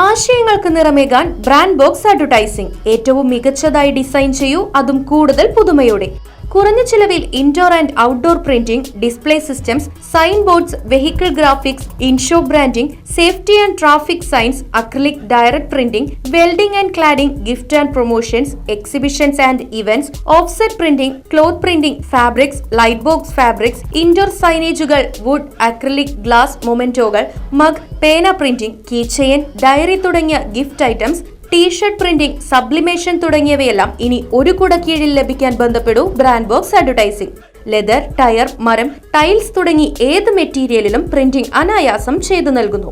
ആശയങ്ങൾക്ക് നിറമേകാൻ brand box advertising ഏറ്റവും മികച്ചതായി ഡിസൈൻ ചെയ്യൂ, അതും കൂടുതൽ പുതുമയോടെ. കുറഞ്ഞ ചിലവിൽ indoor and outdoor printing, display systems, sign boards, vehicle graphics, in shop branding, safety and traffic signs, acrylic direct printing, welding and cladding, gift and promotions, exhibitions and events, offset printing, cloth printing, fabrics, light box fabrics, indoor സൈനേജുകൾ, wood, acrylic glass മൊമെന്റോകൾ, mug, പേന printing, key chain, diary തുടങ്ങിയ gift items, T shirt printing, sublimation തുടങ്ങിയവയെല്ലാം ഇനി ഒരു കുട കീഴിൽ ലഭിക്കാൻ ബന്ധപ്പെടൂ brand box advertising. Leather, tyre, മരം, ടൈൽസ് തുടങ്ങി ഏത് മെറ്റീരിയലിലും പ്രിന്റിംഗ് അനായാസം ചെയ്തു നൽകുന്നു.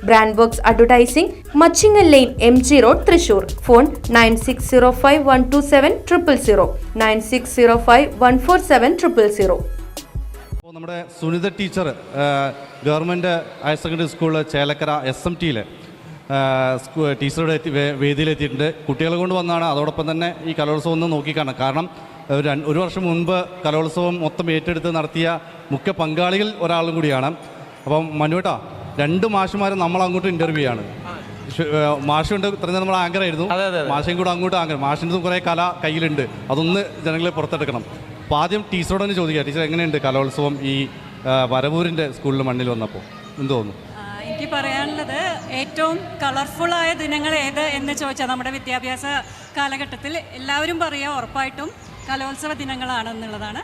Brand box advertising, Machingal lane, MG road, Thrissur. Phone 9605127000, 9605147000. നമ്മുടെ Sunitha teacher government higher secondary school Chelakkara SMTയിൽ ടീച്ചറുടെ വേദിയിലെത്തിയിട്ടുണ്ട്. കുട്ടികളെ കൊണ്ട് വന്നാണ്. അതോടൊപ്പം തന്നെ ഈ കലോത്സവം ഒന്ന് നോക്കിക്കാണാം. കാരണം ഒരു വർഷം മുൻപ് കലോത്സവം മൊത്തം ഏറ്റെടുത്ത് നടത്തിയ മുഖ്യ പങ്കാളികൾ ഒരാളും കൂടിയാണ്. അപ്പം മനുവേട്ടാ, 2 മാഷുമാരെ നമ്മൾ അങ്ങോട്ട് ഇൻ്റർവ്യൂ ആണ്. മാഷുണ്ട്, ഇത്ര നമ്മൾ ആങ്കറായിരുന്നു. മാഷയും കൂടെ അങ്ങോട്ട് ആങ്കർ. മാഷിൻ്റെ കുറേ കല കയ്യിലുണ്ട്, അതൊന്ന് ജനങ്ങളെ പുറത്തെടുക്കണം. അപ്പോൾ ആദ്യം ടീച്ചറോട് തന്നെ ചോദിക്കുക, ടീച്ചർ എങ്ങനെയുണ്ട് കലോത്സവം ഈ വരവൂരിൻ്റെ സ്കൂളിൽ മണ്ണിൽ വന്നപ്പോൾ എന്ത് തോന്നുന്നു? എനിക്ക് പറയാനുള്ളത്, ഏറ്റവും കളർഫുള്ളായ ദിനങ്ങൾ ഏത് എന്ന് ചോദിച്ചാൽ നമ്മുടെ വിദ്യാഭ്യാസ കാലഘട്ടത്തിൽ എല്ലാവരും പറയുക ഉറപ്പായിട്ടും കലോത്സവ ദിനങ്ങളാണെന്നുള്ളതാണ്.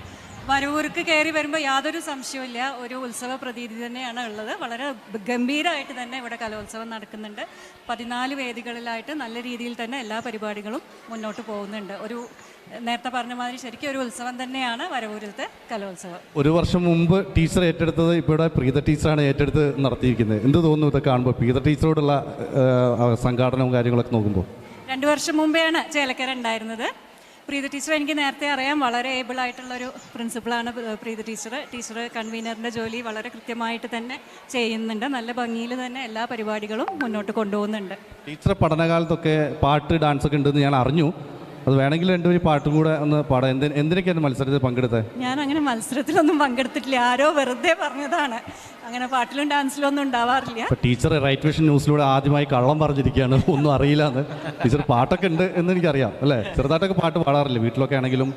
വരവൂർക്ക് കയറി വരുമ്പോൾ യാതൊരു സംശയവുമില്ല, ഒരു ഉത്സവ പ്രതീതി തന്നെയാണ് ഉള്ളത്. വളരെ ഗംഭീരമായിട്ട് തന്നെ ഇവിടെ കലോത്സവം നടക്കുന്നുണ്ട്. 14 വേദികളിലായിട്ട് നല്ല രീതിയിൽ തന്നെ എല്ലാ പരിപാടികളും മുന്നോട്ട് പോകുന്നുണ്ട്. ഒരു നേരത്തെ പറഞ്ഞ മാതിരി ശരിക്കും ഒരു ഉത്സവം തന്നെയാണ് വരവൂരിലത്തെ കലോത്സവം. ഒരു വർഷം മുമ്പ് ടീച്ചർ ഏറ്റെടുത്തത് ഇപ്പോൾ പ്രീത ടീച്ചറാണ് ഏറ്റെടുത്ത് നടത്തിയിരിക്കുന്നത്. എന്ത് തോന്നുന്നു ഇതൊക്കെ കാണുമ്പോൾ, പ്രീത ടീച്ചറോടുള്ള സംഘാടനവും കാര്യങ്ങളൊക്കെ നോക്കുമ്പോൾ? 2 വർഷം മുമ്പെയാണ് ചേലക്കര ഉണ്ടായിരുന്നത്. പ്രീത ടീച്ചർ എനിക്ക് നേരത്തെ അറിയാം. വളരെ ഏബിൾ ആയിട്ടുള്ളൊരു പ്രിൻസിപ്പളാണ് പ്രീത ടീച്ചർ. ടീച്ചർ കൺവീനറിൻ്റെ ജോലി വളരെ കൃത്യമായിട്ട് തന്നെ ചെയ്യുന്നുണ്ട്. നല്ല ഭംഗിയിൽ തന്നെ എല്ലാ പരിപാടികളും മുന്നോട്ട് കൊണ്ടുപോകുന്നുണ്ട്. ടീച്ചർ പഠനകാലത്തൊക്കെ പാട്ട്, ഡാൻസൊക്കെ ഉണ്ടെന്ന് ഞാൻ അറിഞ്ഞു. അത് വേണമെങ്കിൽ 2 പാട്ടും കൂടെ ഒന്ന് പാടാം. എന്തിനൊക്കെയാണ് മത്സരത്തിൽ പങ്കെടുത്തത്? ഞാൻ അങ്ങനെ മത്സരത്തിലൊന്നും പങ്കെടുത്തിട്ടില്ല, ആരോ വെറുതെ പറഞ്ഞതാണ്. അങ്ങനെ പാട്ടിലും ഡാൻസിലും ഒന്നും ഉണ്ടാവാറില്ല. ടീച്ചർ റൈറ്റ് വിഷൻ ന്യൂസിലൂടെ ആദ്യമായി കള്ളം പറഞ്ഞിരിക്കുകയാണ്, ഒന്നും അറിയില്ല എന്ന്. ടീച്ചർ പാട്ടൊക്കെ ഉണ്ട് എന്ന് എനിക്കറിയാം അല്ലേ? ചെറുതായിട്ടൊക്കെ പാട്ട് പാടാറില്ല വീട്ടിലൊക്കെ ആണെങ്കിലും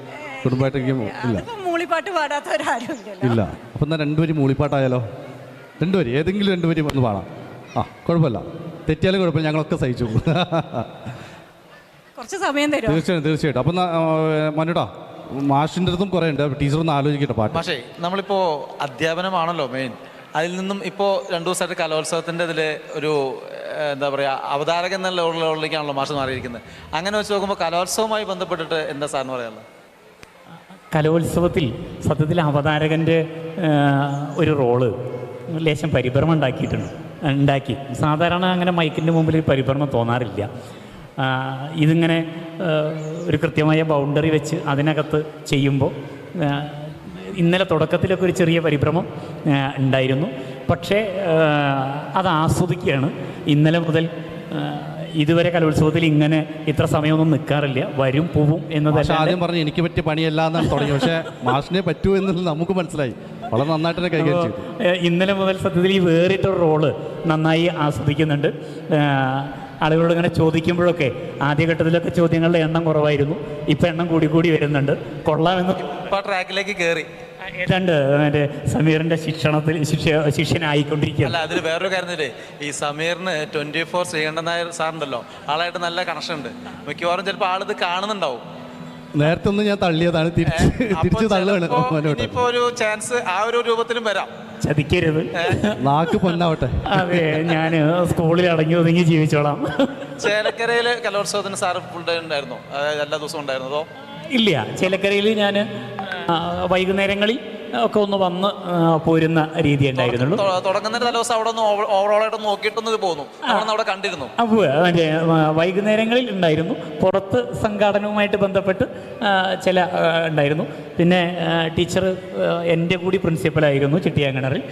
കുടുംബമായിട്ടൊക്കെ? ഇല്ല, മൂളിപ്പാട്ട് പാടാത്തവരാരും ഇല്ല. അപ്പം എന്നാൽ 2 വരി മൂളിപ്പാട്ടായാലോ? 2 വരി, ഏതെങ്കിലും 2 വരി ഒന്ന് പാടാം. കുഴപ്പമില്ല, തെറ്റിയാലും കുഴപ്പമില്ല, ഞങ്ങളൊക്കെ സഹിച്ചു. കുറച്ച് സമയം തരും. തീർച്ചയായിട്ടും. അപ്പം മനുടാ, മാഷിൻ്റെ അടുത്തും കുറേ ഉണ്ട്, ടീച്ചറൊന്ന് ആലോചിക്കട്ടെ പാട്ട്. പക്ഷേ നമ്മളിപ്പോൾ അധ്യാപനമാണല്ലോ മെയിൻ. അതിൽ നിന്നും ഇപ്പോൾ 2 ദിവസമായിട്ട് കലോത്സവത്തിൻ്റെ ഇതിൽ ഒരു എന്താ പറയുക, അവതാരകൻ എന്നുള്ള ലെവലിലേക്കാണല്ലോ മാഷ് മാറിയിരിക്കുന്നത്. അങ്ങനെ വെച്ച് നോക്കുമ്പോൾ കലോത്സവവുമായി ബന്ധപ്പെട്ടിട്ട് എന്താ സാറിന് പറയാനുള്ളത്? കലോത്സവത്തിൽ സത്യത്തിൽ അവതാരകൻ്റെ ഒരു റോള് ലേശം പരിഭ്രമം ഉണ്ടാക്കി. സാധാരണ അങ്ങനെ മൈക്കിൻ്റെ മുമ്പിൽ പരിഭ്രമം തോന്നാറില്ല. ഇതിങ്ങനെ ഒരു കൃത്യമായ ബൗണ്ടറി വെച്ച് അതിനകത്ത് ചെയ്യുമ്പോൾ ഇന്നലെ തുടക്കത്തിലൊക്കെ ഒരു ചെറിയ പരിഭ്രമം ഉണ്ടായിരുന്നു. പക്ഷേ അത് ആസ്വദിക്കുകയാണ്. ഇന്നലെ മുതൽ ഇതുവരെ കലോത്സവത്തിൽ ഇങ്ങനെ ഇത്ര സമയമൊന്നും നിൽക്കാറില്ല, വരും പോവും എന്നതല്ല. ആദ്യം പറഞ്ഞു എനിക്ക് പറ്റിയ പണിയല്ല എന്നാണ് തുടങ്ങി, പക്ഷേ മാഷിനെ പറ്റൂ എന്നുള്ളത് നമുക്ക് മനസ്സിലായി. വളരെ നന്നായിട്ട് തന്നെ കൈകാര്യം ചെയ്തു. ഇന്നലെ മുതൽ സത്യത്തിൽ ഈ വേറിട്ടൊരു റോള് നന്നായി ആസ്വദിക്കുന്നുണ്ട്. ആളുകളോട് ഇങ്ങനെ ചോദിക്കുമ്പോഴൊക്കെ ആദ്യഘട്ടത്തിലൊക്കെ ചോദ്യങ്ങളുടെ എണ്ണം കുറവായിരുന്നു, ഇപ്പം എണ്ണം കൂടി വരുന്നുണ്ട്. കൊള്ളാമെന്ന് ട്രാക്കിലേക്ക് കയറി ഏതാണ്ട് മറ്റേ സമീറിൻ്റെ ശിഷ്യനായിക്കൊണ്ടിരിക്കുക. അല്ല, അതിൽ വേറൊരു കാര്യം, ഈ സമീറിന് 24 ശ്രീകണ്ഠൻ നായർ സാറുണ്ടല്ലോ, ആളായിട്ട് നല്ല കണക്ഷൻ ഉണ്ട്. മിക്കവാറും ചിലപ്പോൾ ആളിത് കാണുന്നുണ്ടാവും. നേരത്തെ ഒന്ന് ഞാൻ തള്ളിയതാണ്, തിരിച്ചു തള്ളുകയാണ്. ഇപ്പൊ ഒരു ചാൻസ് ആ ഒരു രൂപത്തിലും വരാം. ചതിക്കരുത്, നാക്ക് പൊന്നാവട്ടെ. അതെ, ഞാൻ സ്കൂളിൽ അടങ്ങി ഒതുങ്ങി ജീവിച്ചോളാം. ചേലക്കരയില് കലോത്സവത്തിന് സാറ് ഫുൾ ഡേ ഉണ്ടായിരുന്നോ? എല്ലാ ദിവസവും ഉണ്ടായിരുന്നതോ? ഇല്ല, ചേലക്കരയിൽ ഞാൻ വൈകുന്നേരങ്ങളിൽ ഒക്കെ ഒന്ന് വന്ന് പോരുന്ന രീതി ഉണ്ടായിരുന്നുള്ളൂ. തുടങ്ങുന്ന ദിവസം അവിടെ ഒന്ന് ഓവറോളായിട്ട് നോക്കിയിട്ടൊന്ന് പോന്നു, അവിടെ കണ്ടിരുന്നു. മറ്റേ വൈകുന്നേരങ്ങളിൽ ഉണ്ടായിരുന്നു. പുറത്ത് സംഘാടനവുമായിട്ട് ബന്ധപ്പെട്ട് ചില ഉണ്ടായിരുന്നു. പിന്നെ ടീച്ചർ എൻ്റെ കൂടി പ്രിൻസിപ്പലായിരുന്നു ചിട്ടിയാങ്കണറിൽ.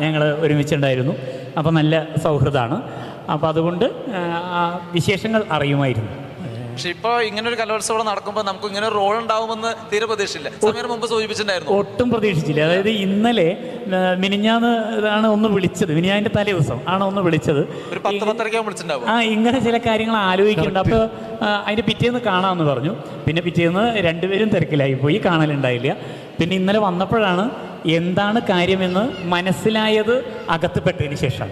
ഞങ്ങൾ ഒരുമിച്ചുണ്ടായിരുന്നു. അപ്പോൾ നല്ല സൗഹൃദമാണ്. അപ്പോൾ അതുകൊണ്ട് വിശേഷങ്ങൾ അറിയുമായിരുന്നു. പക്ഷെ ഇപ്പോൾ ഇങ്ങനെ ഒരു കലോത്സവം നടക്കുമ്പോൾ നമുക്ക് ഇങ്ങനെ ഒരു റോൾ ഉണ്ടാവുമെന്ന് തീരെ പ്രതീക്ഷയില്ല. സമയം മുമ്പ് സൂചിപ്പിച്ചിട്ടുണ്ടായിരുന്നു. ഒട്ടും പ്രതീക്ഷിച്ചില്ല. അതായത് ഇന്നലെ മിനിഞ്ഞാന്ന് ആണ് ഒന്ന് വിളിച്ചത്, മിനിഞ്ഞാൻ്റെ തലേ ദിവസം ആണ് ഒന്ന് വിളിച്ചത്. ഒരു 10-10:30 വിളിച്ചിട്ടുണ്ടാവും. ഇങ്ങനെ ചില കാര്യങ്ങൾ ആലോചിക്കുന്നുണ്ട്. അപ്പോൾ അതിൻ്റെ പിറ്റേന്ന് കാണാമെന്ന് പറഞ്ഞു. പിന്നെ പിറ്റേന്ന് രണ്ടുപേരും തിരക്കിലായി പോയി, കാണലുണ്ടായില്ല. പിന്നെ ഇന്നലെ വന്നപ്പോഴാണ് എന്താണ് കാര്യമെന്ന് മനസ്സിലായത് അകത്ത് പെട്ടതിന് ശേഷം.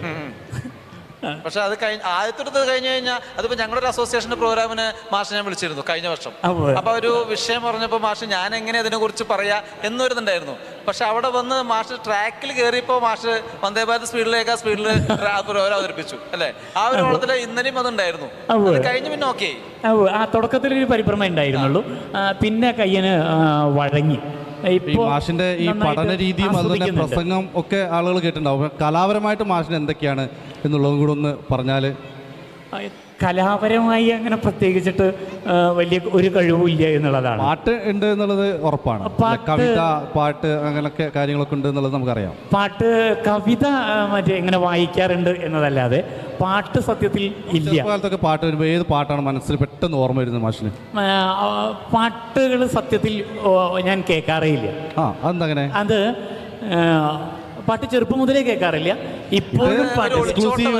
പക്ഷെ അത് ആദ്യത്തെ കഴിഞ്ഞു കഴിഞ്ഞാൽ അതിപ്പോ ഞങ്ങളുടെ ഒരു അസോസിയേഷന്റെ പ്രോഗ്രാമിന് മാഷ് ഞാൻ വിളിച്ചിരുന്നു കഴിഞ്ഞ വർഷം. അപ്പൊ ഒരു വിഷയം പറഞ്ഞപ്പോൾ മാഷ് ഞാൻ എങ്ങനെ അതിനെ കുറിച്ച് പറയാ എന്നൊരിതുണ്ടായിരുന്നു. പക്ഷെ അവിടെ വന്ന് മാഷ് ട്രാക്കിൽ കയറിയപ്പോ മാഷ് വന്ദേ ഭാരത് സ്പീഡിലേക്ക് പ്രോഗ്രാം അവതരിപ്പിച്ചു അല്ലെ. ആ ഒരു ഓളത്തില് ഇന്നലെയും അതുണ്ടായിരുന്നു. അത് കഴിഞ്ഞ് പിന്നെ ഓക്കെ. ആ തുടക്കത്തിലൊരു പരിഭ്രമം ഉണ്ടായിരുന്നുള്ളൂ. പിന്നെ കയ്യന് വഴങ്ങി. ഈ മാഷിന്റെ ഈ പഠന രീതിയും അതുപോലെ പ്രസംഗം ഒക്കെ ആളുകൾ കേട്ടിട്ടുണ്ടാവും. കലാപരമായിട്ട് മാഷിന് എന്തൊക്കെയാണ് എന്നുള്ളതും കൂടെ ഒന്ന് പറഞ്ഞാൽ. കലാപരമായി അങ്ങനെ പ്രത്യേകിച്ചിട്ട് വലിയ ഒരു കഴിവില്ല എന്നുള്ളതാണ്. പാട്ട് ഉണ്ട് എന്നുള്ളത് ഉറപ്പാണ്. കവിത, പാട്ട് അങ്ങനെയൊക്കെ കാര്യങ്ങളൊക്കെ ഉണ്ട് എന്നുള്ളത് നമുക്കറിയാം. പാട്ട്, കവിത മറ്റേ ഇങ്ങനെ വായിക്കാറുണ്ട് എന്നതല്ലാതെ പാട്ട് സത്യത്തിൽ ഇല്ല. കാലത്തൊക്കെ പാട്ട് വരുമ്പോൾ ഏത് പാട്ടാണ് മനസ്സിൽ പെട്ടെന്ന് ഓർമ്മ വരുന്നത് മാഷിന്? പാട്ടുകൾ സത്യത്തിൽ ഞാൻ കേൾക്കാറേ ഇല്ല. അതെന്താ അങ്ങനെ? അത് പാട്ട് ചെറുപ്പം മുതലേ കേൾക്കാറില്ല. ഇപ്പോഴും എക്സ്ക്ലൂസീവ്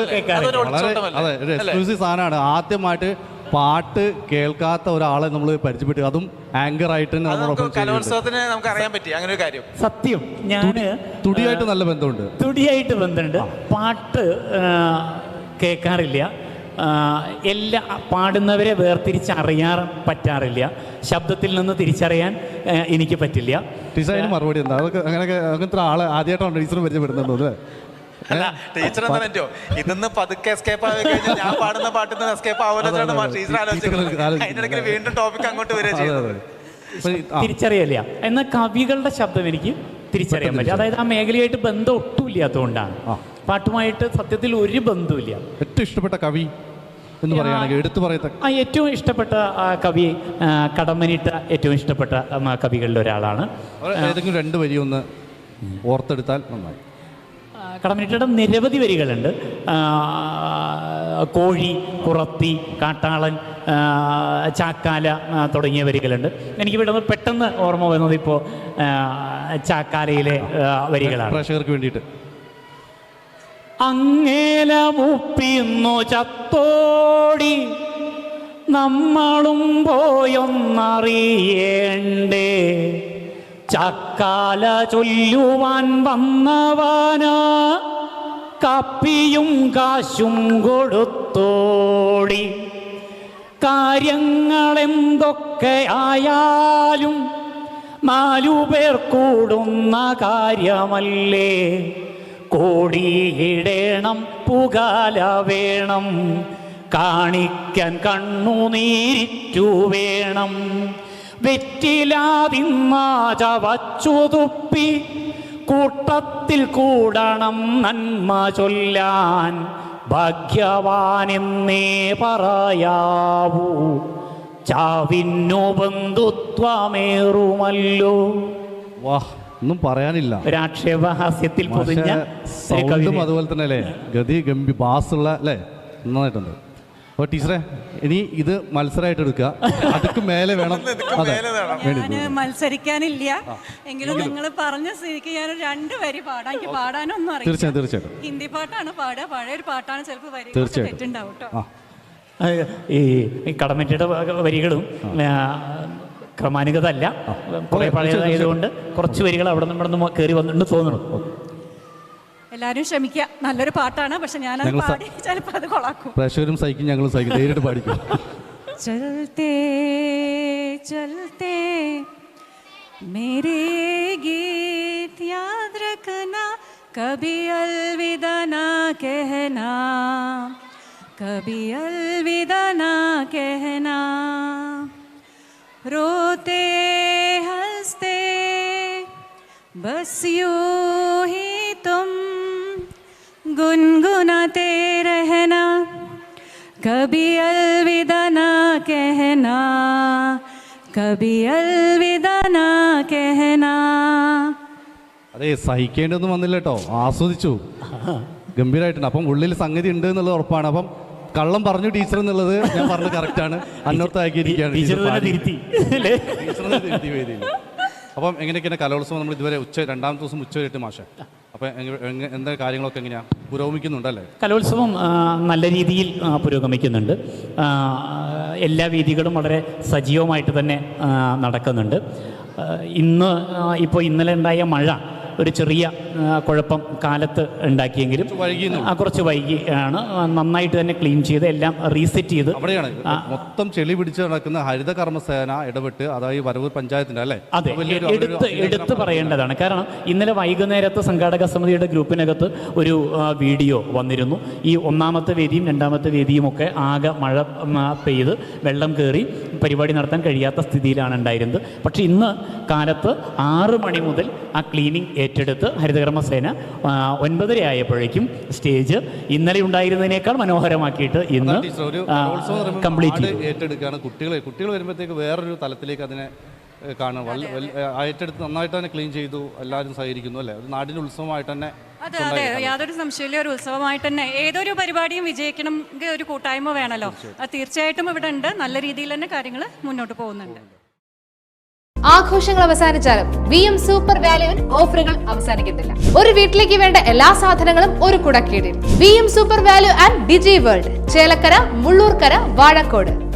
സാധനമാണ്. ആദ്യമായിട്ട് പാട്ട് കേൾക്കാത്ത ഒരാളെ നമ്മൾ പരിചയപ്പെട്ടു, അതും ആങ്കർ ആയിട്ട് കലോത്സവത്തിന് നമുക്ക് അറിയാൻ പറ്റി അങ്ങനെ ഒരു കാര്യം. സത്യം. ഞാൻ തുടിയായിട്ട് നല്ല ബന്ധമുണ്ട്. പാട്ട് കേൾക്കാറില്ല. എല്ലാ പാടുന്നവരെ വേർതിരിച്ചറിയാൻ പറ്റാറില്ല. ശബ്ദത്തിൽ നിന്ന് തിരിച്ചറിയാൻ എനിക്ക് പറ്റില്ല. ടീച്ചറിന് മറുപടി എന്താ? അതൊക്കെ അങ്ങനത്തെ ആളെ ആദ്യമായിട്ടാണ് ടീച്ചർ പരിചയപ്പെടുന്നുണ്ടോ? അല്ല ടീച്ചർ എന്താ പറ്റോ ഇതൊന്ന് പതുക്കെ എസ്കേപ്പ് ആയി കഴിഞ്ഞാൽ ഞാൻ പാടുന്ന പാട്ടിൽ എസ്കേപ്പ് ആവുന്നതാണ് ടീച്ചർ ആലോചിക്കുന്നത്. അതിനിടയ്ക്ക് വീണ്ടും ടോപ്പിക് അങ്ങോട്ട് വരിക ചെയ്യുന്നത്. തിരിച്ചറിയില്ല. എന്നാൽ കവികളുടെ ശബ്ദം എനിക്ക് തിരിച്ചറിയാൻ പറ്റും. അതായത് ആ മേഖലയായിട്ട് ബന്ധം ഒട്ടും ഇല്ലാത്തതുകൊണ്ടാണ്. പാട്ടുമായിട്ട് സത്യത്തിൽ ഒരു ബന്ധമില്ല. ഏറ്റവും ഇഷ്ടപ്പെട്ട കവി എന്ന് പറയുകയാണെങ്കിൽ എടുത്തു പറയത്ത ഏറ്റവും ഇഷ്ടപ്പെട്ട കവി കടമ്മനിട്ട ഏറ്റവും ഇഷ്ടപ്പെട്ട കവികളിൽ ഒരാളാണ്. ഏതെങ്കിലും 2 വരി ഒന്ന് ഓർത്തെടുത്താൽ നന്നായി. കടമ്മനിട്ടയുടെ നിരവധി വരികളുണ്ട്. കോഴി, കുറത്തി, കാട്ടാളൻ, ചാക്കാല തുടങ്ങിയ വരികളുണ്ട്. എനിക്ക് ഇവിടെ പെട്ടെന്ന് ഓർമ്മ വരുന്നത് ഇപ്പോൾ ചാക്കാലയിലെ വരികളാണ്. പ്രേക്ഷകർക്ക് വേണ്ടിയിട്ട്. അങ്ങേല മുപ്പിന്നു ചത്തോടി നമ്മളും പോയൊന്നറിയേണ്ടേ, ചക്കാല ചൊല്ലുവാൻ വന്നവനാ കപ്പിയും കാശും കൊടുത്തോടി. കാര്യങ്ങളെന്തൊക്കെ ആയാലും 4 പേർ കൂടുന്ന കാര്യമല്ലേ, കോടിയിടേണം പുകാല വേണം, കാണിക്കാൻ കണ്ണുനീരിറ്റു വേണം, വെറ്റിലാതിന്നാ ചവച്ചു തുപ്പി കൂട്ടത്തിൽ കൂടണം നന്മ ചൊല്ലാൻ, ഭാഗ്യവാനെന്നേ പറയാവൂ, ചാവിന്നു ബന്ധുത്വമേറുമല്ലോ. വാഹ്, ഒന്നും പറയാനില്ല. ഒരാക്ഷേപഹാസ്യത്തിൽ പൊതിഞ്ഞ അതുപോലെ തന്നെ അല്ലേ, ഗതി ഗംഭീര ബാസുള്ള അല്ലേ, നന്നായിട്ടുണ്ട്. അപ്പോൾ ടീച്ചറെ ഇനി ഇത് മത്സരമായിട്ട് എടുക്കുക, അതൊക്കെ മേലെ വേണം. ഞാൻ മത്സരിക്കാനില്ല, എങ്കിലും നിങ്ങൾ പറഞ്ഞ സ്ഥിതിക്ക് ഞാൻ 2 വരി പാടാം. എനിക്ക് പാടാനൊന്നും അറിയില്ല. തീർച്ചയായിട്ടും ഹിന്ദി പാട്ടാണ് പാടുക, പഴയ ഒരു പാട്ടാണ്, ചിലപ്പോൾ വരി തെറ്റുണ്ടാവും കേട്ടോ. ഈ കടമറ്റയുടെ വരികളും ക്രമാനുഗതല്ല, കുറേ പഴയതായതുകൊണ്ട് കുറച്ച് വരികൾ അവിടെ നിന്ന് കയറി വന്നിട്ട് തോന്നുന്നു. എല്ലാവരും ക്ഷമിക്കുക, നല്ലൊരു പാട്ടാണ്, പക്ഷെ ഞാനത് പാടി ചിലപ്പോൾ അത് കൊളാക്കും. പ്രേക്ഷകരും സഹിക്കും, ഞങ്ങളും സഹിക്കും, നേരിട്ട് പാടിക്കും. ചലത്തെ ചലത്തെ മേരെ ഗീത് യാദ് രഖനാ, കഭി അൽവിദാ നാ കഹനാ, കഭി അൽവിദാ നാ കഹനാ, रोते हंसते बस यूं ही तुम गुनगुनाते रहना, कभी अलविदा ना कहना, कभी अलविदा ना कहना. അതെ, സഹിക്കേണ്ടതൊന്നും വന്നില്ല കേട്ടോ, ആസ്വദിച്ചു, ഗംഭീരമായിട്ടുണ്ട്. അപ്പം ഉള്ളിൽ സംഗതി ഉണ്ട് എന്നുള്ളത് ഉറപ്പാണ്. അപ്പം കള്ളം പറഞ്ഞു ടീച്ചർ എന്നുള്ളത് ഞാൻ പറഞ്ഞത് കറക്റ്റാണ്. അന്വർത്ഥമാക്കിയിരിക്കുകയാണ് ടീച്ചർ തന്നെ തിരുത്തി അല്ലേ? ടീച്ചറിനെ തിരുത്തി വേദിയിൽ. അപ്പം എങ്ങനെയൊക്കെയാണ് കലോത്സവം നമ്മൾ ഇതുവരെ രണ്ടാമത്തെ ദിവസം ഉച്ചവരെയിട്ട് മാഷെ, അപ്പം എന്താ കാര്യങ്ങളൊക്കെ എങ്ങനെയാണ് പുരോഗമിക്കുന്നുണ്ടല്ലേ? കലോത്സവം നല്ല രീതിയിൽ പുരോഗമിക്കുന്നുണ്ട്. എല്ലാ വേദികളും വളരെ സജീവമായിട്ട് തന്നെ നടക്കുന്നുണ്ട്. ഇന്നലെ ഉണ്ടായ മഴ ഒരു ചെറിയ കുഴപ്പം കാലത്ത് ഉണ്ടാക്കിയെങ്കിലും കുറച്ച് വൈകിയാണ്. നന്നായിട്ട് തന്നെ ക്ലീൻ ചെയ്ത് എല്ലാം റീസെറ്റ് ചെയ്ത് അവിടെയാണ് മൊത്തം ചെളി പിടിച്ച് നടക്കുന്ന ഹരിത കർമ്മസേന ഇടപെട്ട്, അതായത് വരവൂർ പഞ്ചായത്തിന്റെ അല്ലേ? അതെ, എടുത്ത് പറയേണ്ടതാണ്. കാരണം ഇന്നലെ വൈകുന്നേരത്ത് സംഘാടക സമിതിയുടെ ഗ്രൂപ്പിനകത്ത് ഒരു വീഡിയോ വന്നിരുന്നു. ഈ ഒന്നാമത്തെ വേദിയും രണ്ടാമത്തെ വേദിയും ഒക്കെ ആകെ മഴ പെയ്ത് വെള്ളം കയറി പരിപാടി നടത്താൻ കഴിയാത്ത സ്ഥിതിയിലാണ് ഉണ്ടായിരുന്നത്. പക്ഷേ ഇന്ന് കാലത്ത് 6 മണി മുതൽ ആ ക്ലീനിങ് ഏറ്റെടുത്ത് ഹരിതകർമ്മസേന 9:30 ആയപ്പോഴേക്കും സ്റ്റേജ് ഇന്നലെ ഉണ്ടായിരുന്നതിനേക്കാൾ മനോഹരമാക്കിയിട്ട് ഇന്ന് കംപ്ലീറ്റ് ഏറ്റെടുക്കുകയാണ്. കുട്ടികൾ വരുമ്പോഴത്തേക്ക് വേറൊരു തലത്തിലേക്ക് അതിനെ കാണും. ഏറ്റെടുത്ത് നന്നായിട്ട് തന്നെ ക്ലീൻ ചെയ്തു, എല്ലാവരും സഹകരിക്കുന്നു അല്ലേ? ഒരു നാടിൻ്റെ ഉത്സവമായിട്ട് തന്നെ. അതെ അതെ, യാതൊരു സംശയമില്ല, ഒരു ഉത്സവമായിട്ട് തന്നെ. ഏതൊരു പരിപാടിയും വിജയിക്കണമെങ്കിൽ ഒരു കൂട്ടായ്മ വേണമല്ലോ. അത് തീർച്ചയായിട്ടും ഇവിടെ ഉണ്ട്. നല്ല രീതിയിൽ തന്നെ കാര്യങ്ങൾ മുന്നോട്ട് പോകുന്നുണ്ട്. ആഘോഷങ്ങൾ അവസാനിച്ചാലും VM സൂപ്പർ വാല്യുവിൽ ഓഫറുകൾ അവസാനിക്കുന്നില്ല. ഒരു വീട്ടിലേക്ക് വേണ്ട എല്ലാ സാധനങ്ങളും ഒരു കുടക്കീഴിൽ. VM super value and digi world, Chelakkara, Mullurkara, Vazhakkode.